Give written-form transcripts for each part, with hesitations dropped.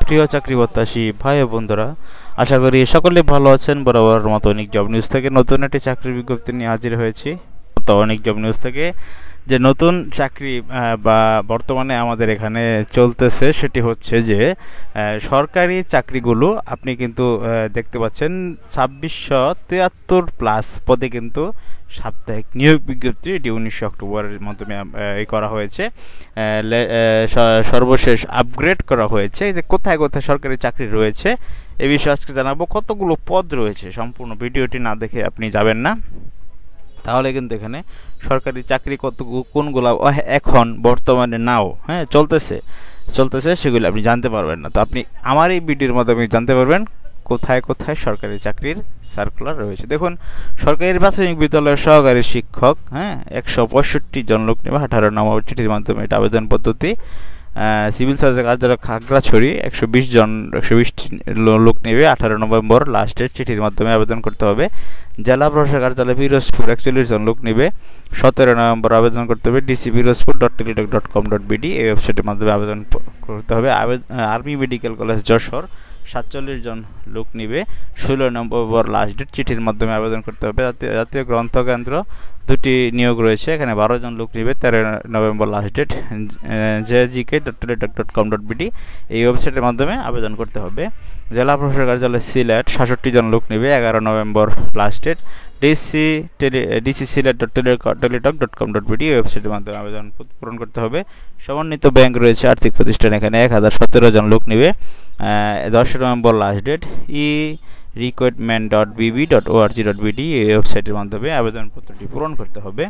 প্রিয় চাকরি প্রত্যাশী ভাই ও বন্ধুরা, আশা করি সকলে ভালো আছেন। বরাবর মতো অনেক জব নিউজ থেকে নতুন একটি চাকরির বিজ্ঞপ্তি নিয়ে হাজির হয়েছি। তো অনেক জব নিউজ থেকে যে নতুন চাকরি বা বর্তমানে আমাদের এখানে চলতেছে সেটি হচ্ছে যে সরকারি চাকরিগুলো আপনি কিন্তু দেখতে পাচ্ছেন 2673+ পদে কিন্তু সাপ্তাহিক নিয়োগ বিজ্ঞপ্তি, এটি 19 অক্টোবরের মাধ্যমে করা হয়েছে। সর্বশেষ আপগ্রেড করা হয়েছে যে কোথায় কোথায় সরকারি চাকরি রয়েছে এ বিষয়ে আজকে জানাবো। কতগুলো পদ রয়েছে, সম্পূর্ণ ভিডিওটি না দেখে আপনি যাবেন না, তাহলে কিন্তু এখানে সরকারি চাকরি কোনগুলো এখন বর্তমানে নাও চলতেছে সেগুলো আপনি জানতে পারবেন না। তো আপনি আমার এই ভিডিওর মাধ্যমে জানতে পারবেন কোথায় কোথায় সরকারি চাকরির সার্কুলার রয়েছে। দেখুন, সরকারি প্রাথমিক বিদ্যালয়ের সহকারী শিক্ষক 165 জন লোক নেবে 18 নম্বর চিঠির মাধ্যমে, এটা আবেদন পদ্ধতি। সিভিল সার্জন কার্যালয় খাগড়াছড়ি 120 লোক নেবে 18 নভেম্বর লাস্ট ডেট, চিঠির মাধ্যমে আবেদন করতে হবে। জেলা প্রশাসক কার্যালয় পিরোজপুর 41 জন লোক নেবে 17 নভেম্বর আবেদন করতে হবে। dcpirospur.teletalk.com.bd এই ওয়েবসাইটের মাধ্যমে আবেদন করতে হবে। আর্মি মেডিকেল কলেজ যশোর 47 জন লোক নিবে 16 নভেম্বর লাস্ট ডেট, চিঠির মাধ্যমে আবেদন করতে হবে। জাতীয় গ্রন্থকেন্দ্র 2টি নিয়োগ রয়েছে, এখানে 12 জন লোক নিবে 13 নভেম্বর লাস্ট ডেট। jgk.teletalk.com.bd এই ওয়েবসাইটের মাধ্যমে আবেদন করতে হবে। জেলা প্রশাসক কার্যালয় সিলেট 66 জন লোক নিবে 11 নভেম্বর লাস্ট ডেট। dcsilet.teletalk.com.bd ওয়েবসাইটের মাধ্যমে আবেদন পূরণ করতে হবে। সমন্বিত ব্যাংক রয়েছে আর্থিক প্রতিষ্ঠান, এখানে 1017 জন লোক নিবে 10 নভেম্বর লাস্ট ডেট। recruitment.bb.org.bd এই ওয়েবসাইটের মাধ্যমে আবেদনপত্রটি পূরণ করতে হবে।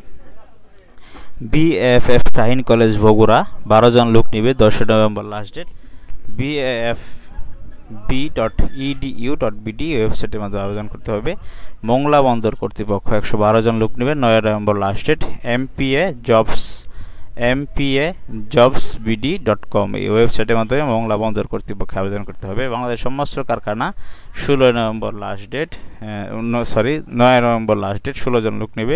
BAFF শাহীন কলেজ বগুড়া 12 জন লোক নিবে 10 নভেম্বর লাস্ট ডেট। BAFB.edu.bd ওয়েবসাইটের মাধ্যমে আবেদন করতে হবে। মোংলা বন্দর কর্তৃপক্ষ 112 জন লোক নেবে 9 নভেম্বর লাস্ট ডেট। mpajobsbd.com এই ওয়েবসাইটের মাধ্যমে মোংলা বন্দর কর্তৃপক্ষে আবেদন করতে হবে। বাংলাদেশ সমস্ত কারখানা 16 November last date 9 November last date, 16 জন লোক নেবে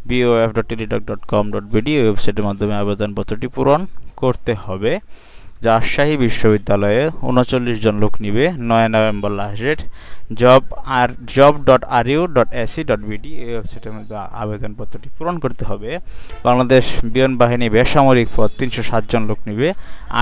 bof.teletalk.com.bd ওয়েবসাইটের মাধ্যমে আবেদনপত্রটি পূরণ করতে হবে। রাজশাহী বিশ্ববিদ্যালয়ে 39 জন লোক নিবে 9 নভেম্বর লাস্ট ডেট। job.ru.ac.bd এই ওয়েবসাইটের মধ্যে আবেদনপত্রটি পূরণ করতে হবে। বাংলাদেশ বিমান বাহিনী বেসামরিক পদ 307 জন লোক নিবে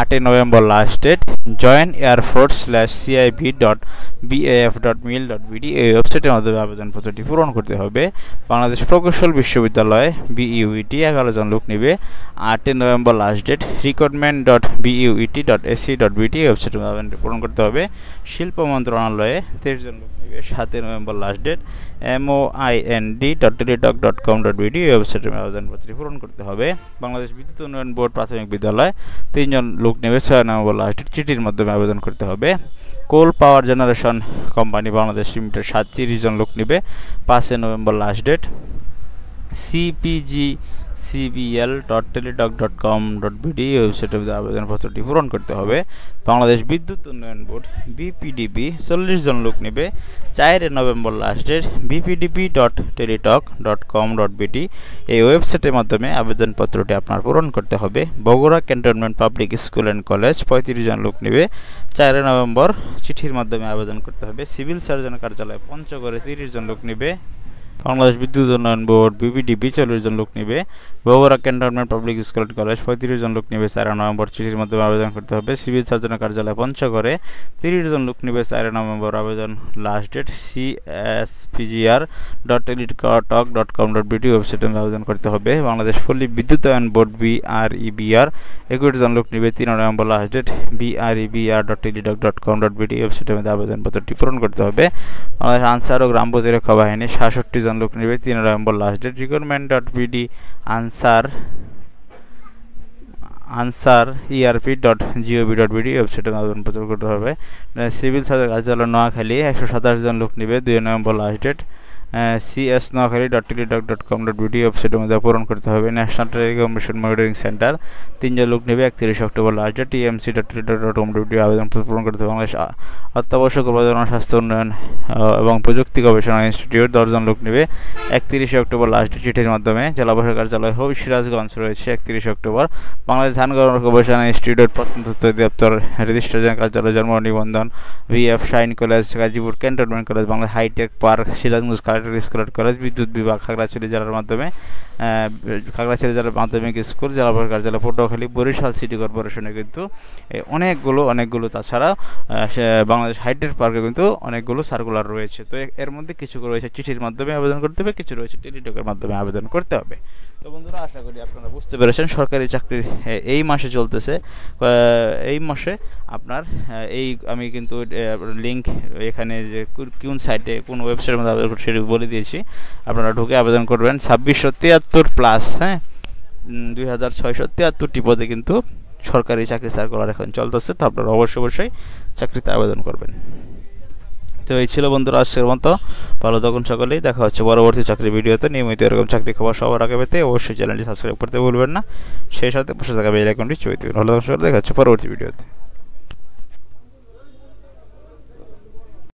8 নভেম্বর লাস্ট ডেট। joinairforce/cib.baf.mil.bd এই ওয়েবসাইটের মাধ্যমে আবেদনপত্রটি পূরণ করতে হবে। বাংলাদেশ প্রকৌশল বিশ্ববিদ্যালয় BUET 11 জন লোক নিবে 8 নভেম্বর লাস্ট ডেট। recruitment.buet.ac.bd ওয়েবসাইটে আবেদন পূরণ করতে হবে। শিল্প মন্ত্রণালয়ে 23 জন লোক নিবে 7 নভেম্বর লাস্ট ডেট। moind.teletalk.com.bd ওয়েবসাইটে আবেদনপত্রটি পূরণ করতে হবে। বাংলাদেশ বিদ্যুৎ উন্নয়ন বোর্ড প্রাথমিক বিদ্যালয় 3 জন লোক নেবে 6 নভেম্বর লাস্ট ডেট, চিঠির মাধ্যমে আবেদন করতে হবে। Coal power generation company Bangladesh limited 37 জন লোক নেবে 5 নভেম্বর লাস্ট ডেট। cpgcbl.teletalk.com.bd ওয়েবসাইটে আবেদনপত্রটি পূরণ করতে হবে। বাংলাদেশ বিদ্যুৎ উন্নয়ন বোর্ড BPDB 40 জন লোক নেবে 4 নভেম্বর লাস্ট ডেট। bpdb.teletalk.com.bd এই ওয়েবসাইটের মাধ্যমে আবেদনপত্রটি আপনার পূরণ করতে হবে। Bogura cantonment public school and college 35 জন লোক নেবে 4 নভেম্বর, চিঠির মাধ্যমে আবেদন করতে হবে। সিভিল সার্জন কার্যালয় পঞ্চগড়ে 30 জন লোক নেবে। বাংলাদেশ বিদ্যুৎ উন্নয়ন বোর্ড BPDB 40 জন লোক নেবে। Bogura cantonment public school and college 35 জন লোক নেবে 4 নভেম্বর, চিঠির মাধ্যমে আবেদন করতে হবে। সিভিল সার্জন কার্যালয় পঞ্চগড়ে 30 জন লোক নেবে 4 নভেম্বর, আবেদন লাস্ট ডেট। cspgr.teletalk.com.bd ওয়েবসাইটে আবেদন করতে হবে। বাংলাদেশ পল্লী বিদ্যুতায়ন বোর্ড BREBR 21 জন লোক নেবে 3 নভেম্বর লাস্ট ডেট। BREBR.teletalk.com.bd ওয়েবসাইটের মধ্যে আবেদনপত্রটি পূরণ করতে হবে। বাংলাদেশ আনসার ও গ্রাম প্রতিরক্ষা বাহিনী 66 জন লোক নেবে 3 November last date. recruitment.bd answer.erp.gov.bd ওয়েবসাইটে আবেদনপত্র করতে হবে। সিভিল সার্জন কার্যালয় নোয়াখালী 127 জন লোক নেবে 2 নভেম্বর লাস্ট ডেট। cs.noakhali.teledoc.com.bd ওয়েবসাইটের মধ্যে পূরণ করতে হবে। ন্যাশনাল টেলিকমিউনিকেশন মনিটরিং সেন্টার 3 জন লোক নেবে 31 অক্টোবর লাস্ট ডেট। tmc.teledoc.com.bd আবেদন পূরণ করতে হবে। বাংলাদেশ অত্যাবশ্যক প্রজনন স্বাস্থ্য উন্নয়ন এবং প্রযুক্তি গবেষণা ইনস্টিটিউট 10 জন লোক নেবে 31 অক্টোবর লাস্ট ডেট। চিঠির মাধ্যমে জেলা প্রশাসক কার্যালয় হবে সিরাজগঞ্জ রয়েছে 31 অক্টোবর। বাংলাদেশ ধান গবেষণা ইনস্টিটিউট প্রত্নতত্ত্ব অধিদপ্তর রেজিস্ট্রেশন কার্যালয় জন্ম নিবন্ধন VF Shine college Gazipur cantonment college Bangladesh hi-tech park Sirajganj collector school college বিদ্যুৎ বিভাগ খাগড়াছড়ি জেলার মাধ্যমে খাগড়াছড়ি জেলার মাধ্যমিক স্কুল জেলা প্রশাসক কার্যালয় পটুয়াখালী বরিশাল সিটি কর্পোরেশনে কিন্তু অনেকগুলো তাছাড়া বাংলাদেশ হাইটেক পার্কে কিন্তু অনেকগুলো সার্কুলার রয়েছে। তো এর মধ্যে কিছু রয়েছে চিঠির মাধ্যমে আবেদন করতে হবে, কিছু রয়েছে টেলিটকের মাধ্যমে আবেদন করতে হবে। তো বন্ধুরা আশা করি আপনারা বুঝতে পেরেছেন সরকারি চাকরির এই মাসে চলতেছে। এই মাসে আপনার আমি কিন্তু লিঙ্ক এখানে যে কোন সাইটে কোন ওয়েবসাইটের মধ্যে আবেদন সেটি বলে দিয়েছি, আপনারা ঢুকে আবেদন করবেন। 2673+ 2673টি পদে কিন্তু সরকারি চাকরি সার্কুলার এখন চলতেছে। তো আপনারা অবশ্যই চাকরিতে আবেদন করবেন। তো এই ছিল বন্ধুরা আজকের মতো। ভালো থাকুন সকলেই, দেখা হচ্ছে পরবর্তী চাকরি ভিডিওতে। নিয়মিত এরকম চাকরি খবর সবার আগে পেতে অবশ্যই চ্যানেলটি সাবস্ক্রাইব করতে ভুলবেন না, সেই সাথে পাশে থাকা বেল আইকনটি চুইয়ে দিবেন। ভালো থাকুন সকলে, দেখা হচ্ছে পরবর্তী ভিডিওতে।